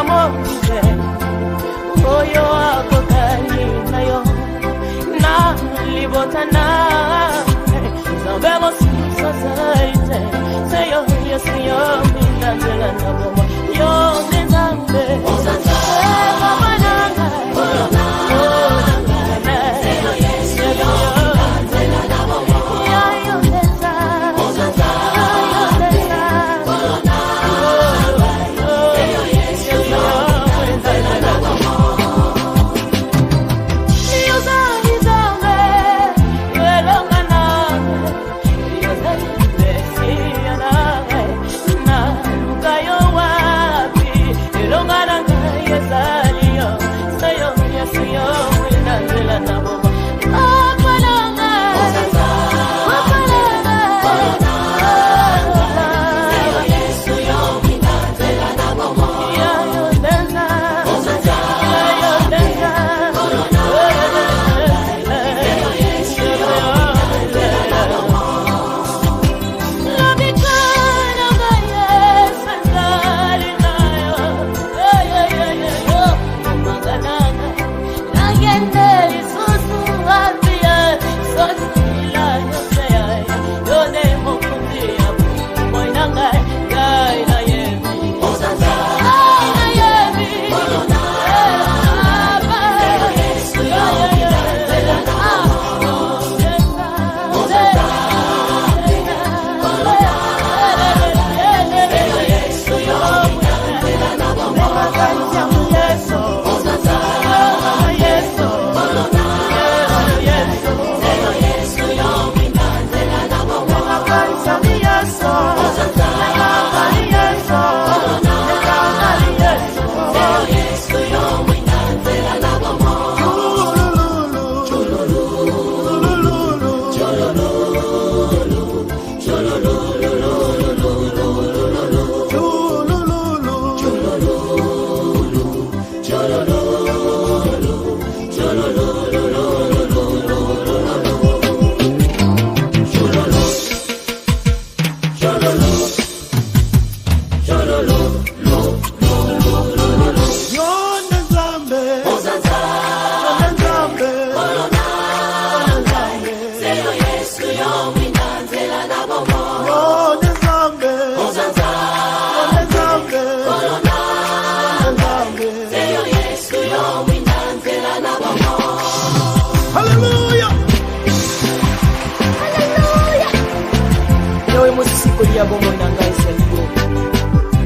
Monte, Oyo Akokani Nayo, Na Libotana, Zabemos Society, Sayo, yes, yo, Minangela Naboma, Yo, Nizambe,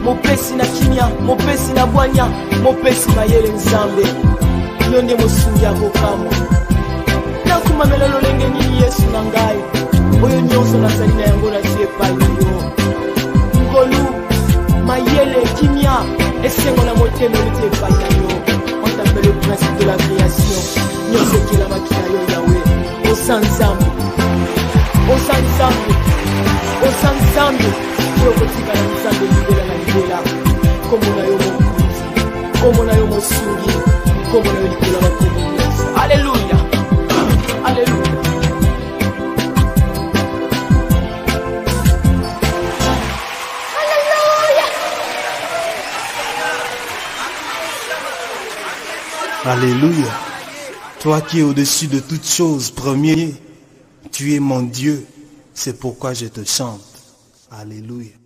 Mopesi na kimia, mopesi na bwanya, mopesi na yele nzambe. Yonde mosungi yako kama nakuma melalo lenge ni Yesu na ngai. Oyo nyonso na salina yango na tie payo. Ngolu, mayele, kimia, esengo na motema utie payo. On t'appelle le principe de la création. Nyonso kila makina yo Yahweh. Osanzambe, osanzambe, osanzambe. Yokotika na nzambe libela na libela. Komo na yo mokuzi, komo na yo mosungi, komo na yo libela na komo Yesu. Alléluia, alléluia. Alléluia. Toi qui es au-dessus de toutes choses, premier, tu es mon Dieu. C'est pourquoi je te chante. Alléluia.